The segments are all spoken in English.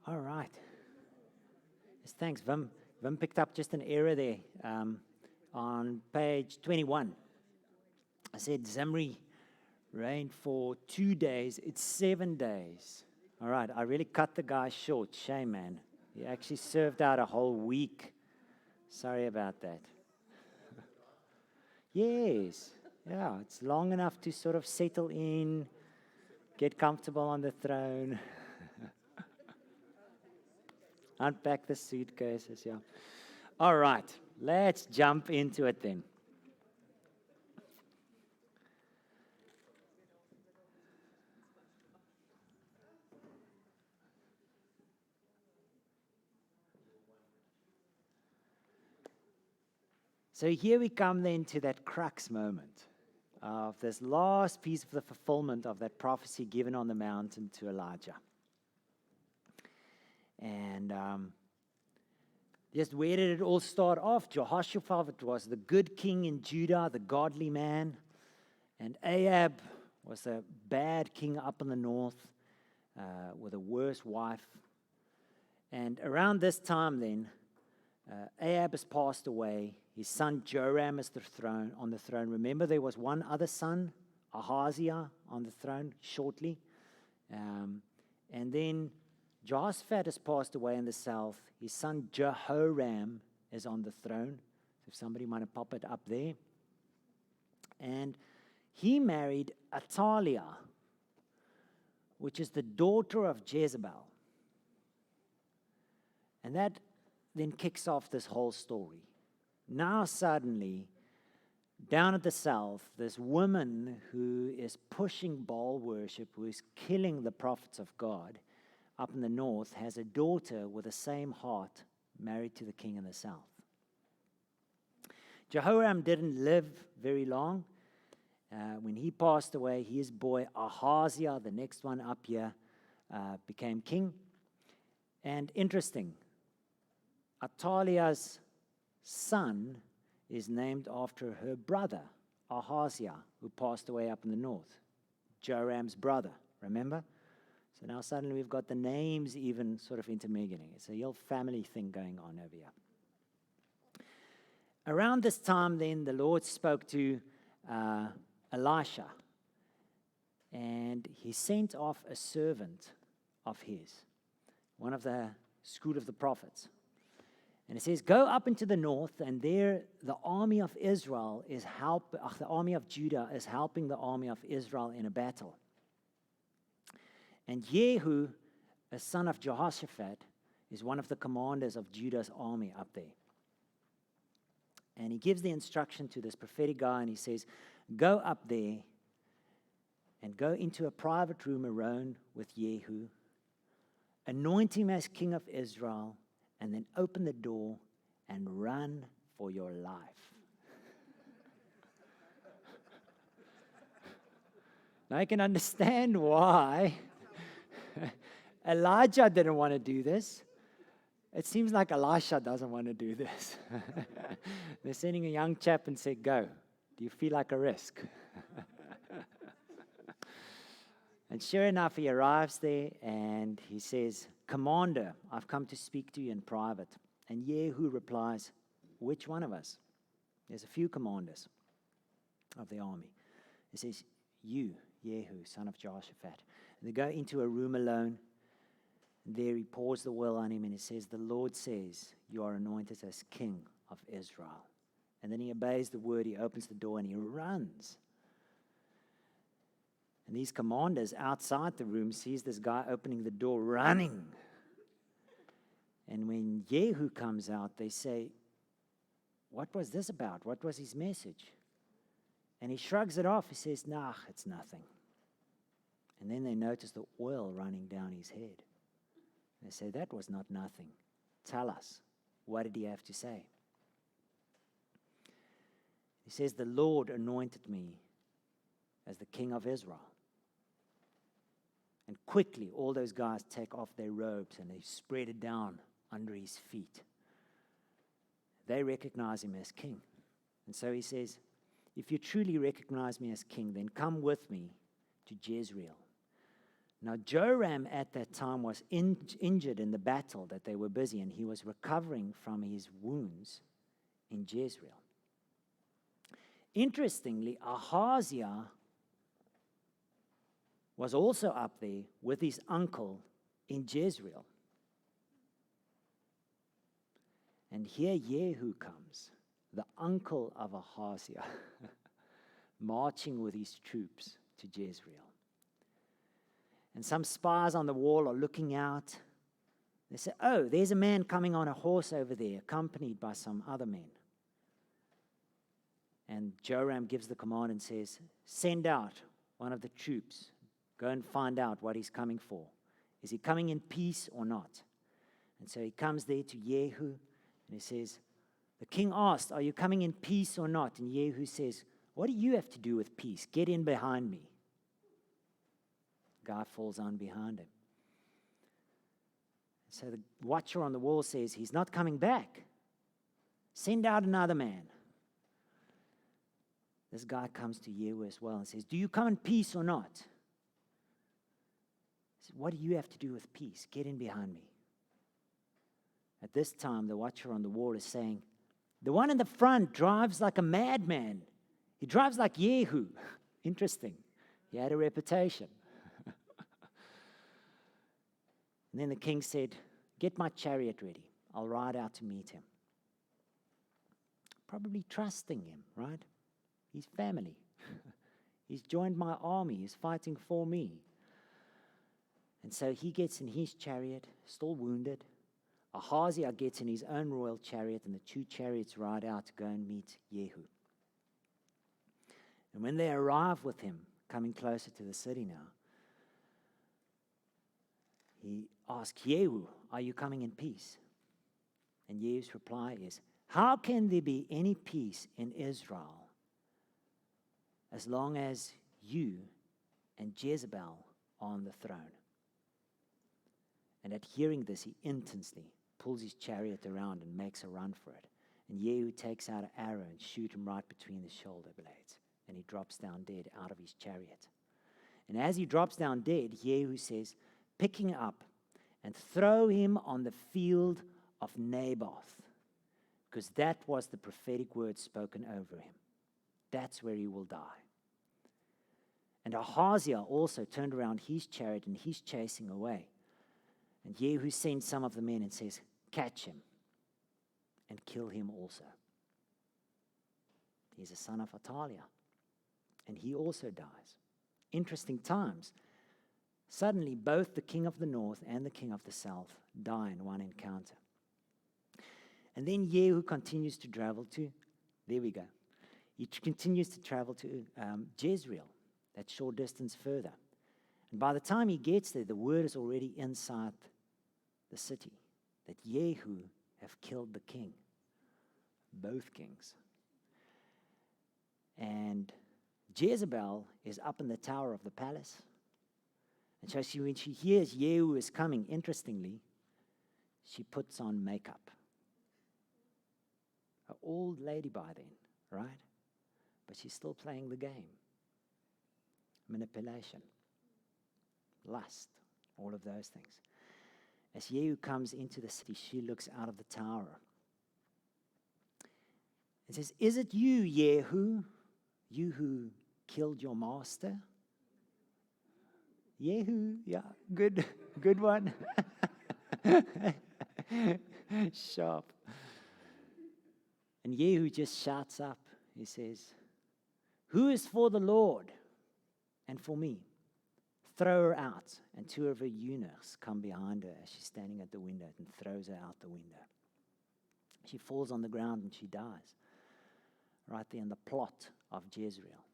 All right. Yes, thanks. Vim picked up just an error there on page 21. I said Zimri reigned for 2 days. It's 7 days. All right. I really cut the guy short. Shame, man. He actually served out a whole week. Sorry about that. Yes. Yeah, it's long enough to sort of settle in, get comfortable on the throne. Unpack the suitcases, yeah. All right, let's jump into it then. So here we come then to that crux moment of this last piece of the fulfillment of that prophecy given on the mountain to Elijah. And just where did it all start off? Jehoshaphat was the good king in Judah, the godly man. And Ahab was a bad king up in the north with a worse wife. And around this time then, Ahab has passed away. His son Joram is on the throne. Remember, there was one other son, Ahaziah, on the throne shortly. And then Jehoshaphat has passed away in the south. His son Jehoram is on the throne. So if somebody might have popped it up there. And he married Athaliah, which is the daughter of Jezebel. And that then kicks off this whole story. Now suddenly, down at the south, this woman who is pushing Baal worship, who is killing the prophets of God, up in the north, has a daughter with the same heart married to the king in the south. Jehoram didn't live very long. When he passed away, his boy Ahaziah, the next one up here, became king. And interesting, Athaliah's son is named after her brother, Ahaziah, who passed away up in the north. Joram's brother, remember? So now suddenly we've got the names even sort of intermingling. It's a real family thing going on over here. Around this time then, the Lord spoke to Elisha, and he sent off a servant of his, one of the school of the prophets. And it says, go up into the north, and there the army of Israel is the army of Judah is helping the army of Israel in a battle. And Jehu, a son of Jehoshaphat, is one of the commanders of Judah's army up there. And he gives the instruction to this prophetic guy, and he says, go up there and go into a private room alone with Jehu, anoint him as king of Israel, and then open the door and run for your life. Now I can understand why Elijah didn't want to do this. It seems like Elisha doesn't want to do this. They're sending a young chap and say, go. Do you feel like a risk? And sure enough, he arrives there and he says, Commander, I've come to speak to you in private. And Jehu replies, which one of us? There's a few commanders of the army. He says, you, Jehu, son of Jehoshaphat. And they go into a room alone. And there he pours the oil on him and he says, the Lord says, you are anointed as king of Israel. And then he obeys the word, he opens the door and he runs. And these commanders outside the room sees this guy opening the door, running. And when Jehu comes out, they say, what was this about? What was his message? And he shrugs it off. He says, nah, it's nothing. And then they notice the oil running down his head. They say, that was not nothing. Tell us, what did he have to say? He says, the Lord anointed me as the king of Israel. And quickly, all those guys take off their robes and they spread it down under his feet. They recognize him as king. And so he says, if you truly recognize me as king, then come with me to Jezreel. Now, Joram at that time was injured in the battle that they were busy, and he was recovering from his wounds in Jezreel. Interestingly, Ahaziah was also up there with his uncle in Jezreel. And here Jehu comes, the uncle of Ahaziah, marching with his troops to Jezreel. And some spies on the wall are looking out. They say, "Oh, there's a man coming on a horse over there, accompanied by some other men." And Joram gives the command and says, "Send out one of the troops. Go and find out what he's coming for. Is he coming in peace or not?" And so he comes there to Jehu, and he says, "The king asked, 'Are you coming in peace or not?' And Jehu says, 'What do you have to do with peace? Get in behind me.'" Guy falls on behind him. So the watcher on the wall says, "He's not coming back. Send out another man." This guy comes to Jehu as well and says, "Do you come in peace or not?" He says, "What do you have to do with peace? Get in behind me." At this time, the watcher on the wall is saying, "The one in the front drives like a madman. He drives like Jehu." Interesting. He had a reputation. And then the king said, "Get my chariot ready. I'll ride out to meet him." Probably trusting him, right? He's family. He's joined my army. He's fighting for me. And so he gets in his chariot, still wounded. Ahaziah gets in his own royal chariot, and the two chariots ride out to go and meet Jehu. And when they arrive with him, coming closer to the city now, he asks Jehu, "Are you coming in peace?" And Jehu's reply is, "How can there be any peace in Israel as long as you and Jezebel are on the throne?" And at hearing this, he instantly pulls his chariot around and makes a run for it. And Jehu takes out an arrow and shoots him right between the shoulder blades. And he drops down dead out of his chariot. And as he drops down dead, Jehu says, "Pick him up and throw him on the field of Naboth," because that was the prophetic word spoken over him. That's where he will die. And Ahaziah also turned around his chariot and he's chasing away. And Jehu sends some of the men and says, "Catch him and kill him also." He's a son of Athaliah, and he also dies. Interesting times. Suddenly, both the king of the north and the king of the south die in one encounter. And then Jehu continues to travel to, there we go. He continues to travel to Jezreel, that short distance further. And by the time he gets there, the word is already inside the city that Jehu have killed the king, both kings. And Jezebel is up in the tower of the palace. And so when she hears Jehu is coming, interestingly, she puts on makeup. An old lady by then, right? But she's still playing the game. Manipulation, lust, all of those things. As Jehu comes into the city, she looks out of the tower and says, "Is it you, Jehu, you who killed your master?" Jehu, yeah, good one. Sharp. And Jehu just shouts up. He says, "Who is for the Lord and for me? Throw her out." And two of her eunuchs come behind her as she's standing at the window and throws her out the window. She falls on the ground and she dies right there in the plot of Jezreel.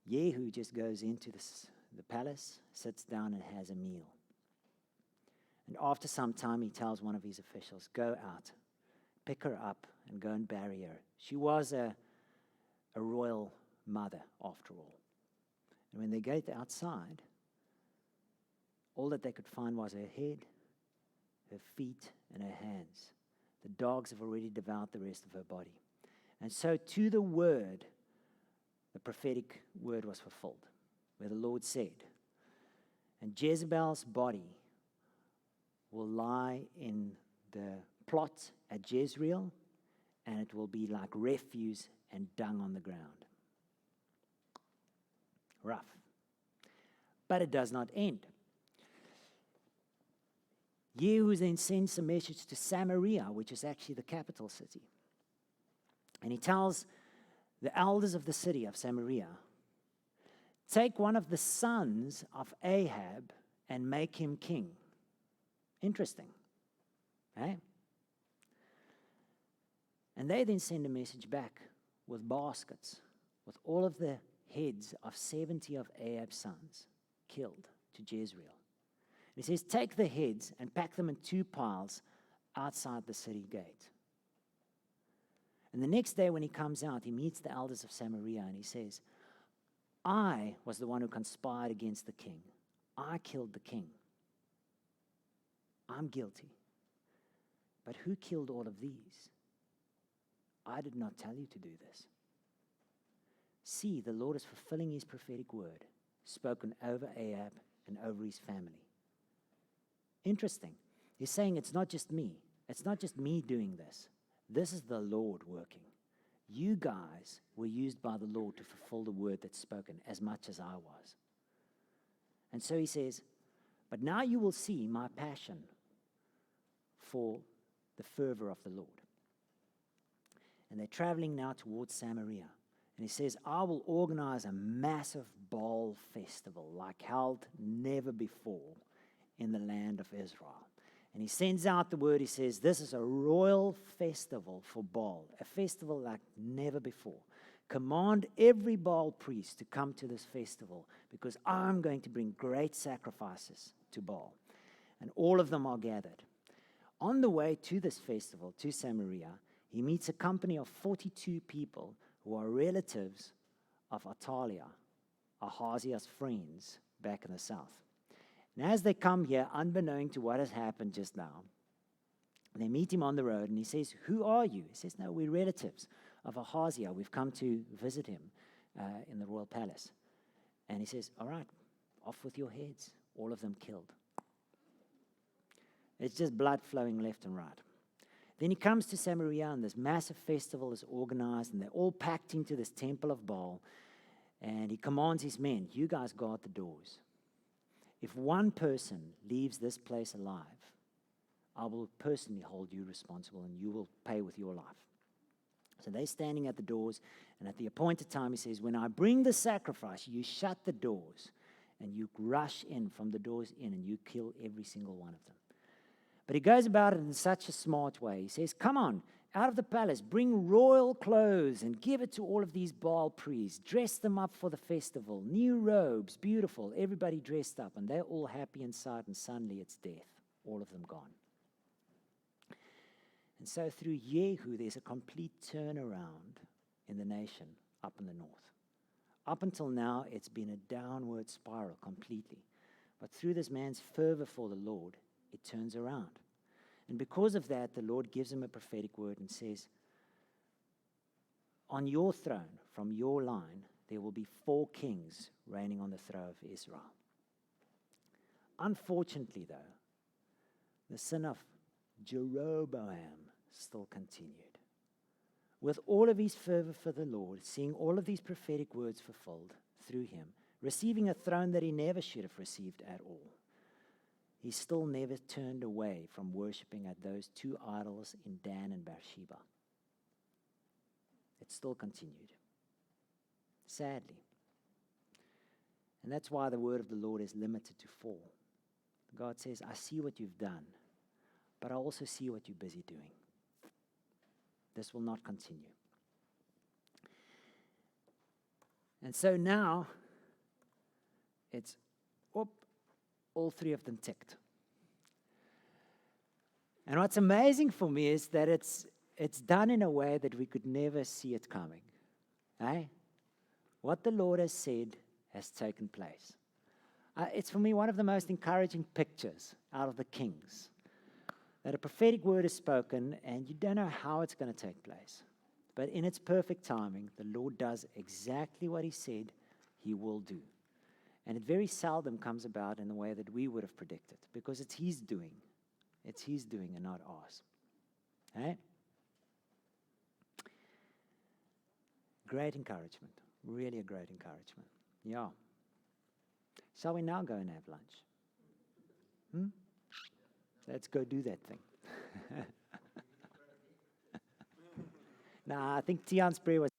Jehu just goes into the palace, sits down and has a meal. And after some time, he tells one of his officials, "Go out, pick her up and go and bury her." She was a royal mother after all. And when they get outside, all that they could find was her head, her feet, and her hands. The dogs have already devoured the rest of her body. And so to the word, the prophetic word was fulfilled, where the Lord said, And Jezebel's body will lie in the plot at Jezreel, and it will be like refuse and dung on the ground. Rough. But it does not end. Jehu then sends a message to Samaria, which is actually the capital city. And he tells the elders of the city of Samaria, take one of the sons of Ahab and make him king. Interesting. Eh? And they then send a message back with baskets, with all of the heads of 70 of Ahab's sons killed to Jezreel. He says, take the heads and pack them in 2 piles outside the city gate. And the next day when he comes out, he meets the elders of Samaria and he says, I was the one who conspired against the king. I killed the king. I'm guilty. But who killed all of these? I did not tell you to do this. See, the Lord is fulfilling his prophetic word, spoken over Ahab and over his family. Interesting. He's saying it's not just me. It's not just me doing this. This is the Lord working. You guys were used by the Lord to fulfill the word that's spoken as much as I was. And so he says, but now you will see my passion for the fervor of the Lord. And they're traveling now towards Samaria. And he says, I will organize a massive Baal festival like held never before in the land of Israel. And he sends out the word. He says, this is a royal festival for Baal, a festival like never before. Command every Baal priest to come to this festival because I'm going to bring great sacrifices to Baal. And all of them are gathered. On the way to this festival, to Samaria, he meets a company of 42 people who are relatives of Atalia, Ahaziah's friends back in the south. And as they come here, unbeknown to what has happened just now, they meet him on the road and he says, who are you? He says, no, we're relatives of Ahaziah. We've come to visit him in the royal palace. And he says, all right, off with your heads. All of them killed. It's just blood flowing left and right. Then he comes to Samaria and this massive festival is organized and they're all packed into this temple of Baal. And he commands his men, you guys guard the doors. If one person leaves this place alive, I will personally hold you responsible and you will pay with your life. So they're standing at the doors, and at the appointed time, he says, when I bring the sacrifice, you shut the doors, and you rush in from the doors in, and you kill every single one of them. But he goes about it in such a smart way. He says, come on, out of the palace, bring royal clothes and give it to all of these Baal priests. Dress them up for the festival. New robes, beautiful, everybody dressed up. And they're all happy inside, and suddenly it's death. All of them gone. And so through Jehu, there's a complete turnaround in the nation up in the north. Up until now, it's been a downward spiral completely. But through this man's fervor for the Lord, it turns around. And because of that, the Lord gives him a prophetic word and says, on your throne, from your line, there will be 4 kings reigning on the throne of Israel. Unfortunately, though, the sin of Jeroboam still continued. With all of his fervor for the Lord, seeing all of these prophetic words fulfilled through him, receiving a throne that he never should have received at all, he still never turned away from worshiping at those 2 idols in Dan and Beersheba. It still continued, sadly. And that's why the word of the Lord is limited to 4. God says, I see what you've done, but I also see what you're busy doing. This will not continue. And so now, it's, all 3 of them ticked. And what's amazing for me is that it's done in a way that we could never see it coming. Eh? What the Lord has said has taken place. It's for me one of the most encouraging pictures out of the Kings. That a prophetic word is spoken and you don't know how it's going to take place. But in its perfect timing, the Lord does exactly what he said he will do. And it very seldom comes about in the way that we would have predicted, because it's His doing. It's His doing and not ours. Okay? Great encouragement. Really a great encouragement. Yeah. Shall we now go and have lunch? Let's go do that thing. Nah, I think Tian's prayer was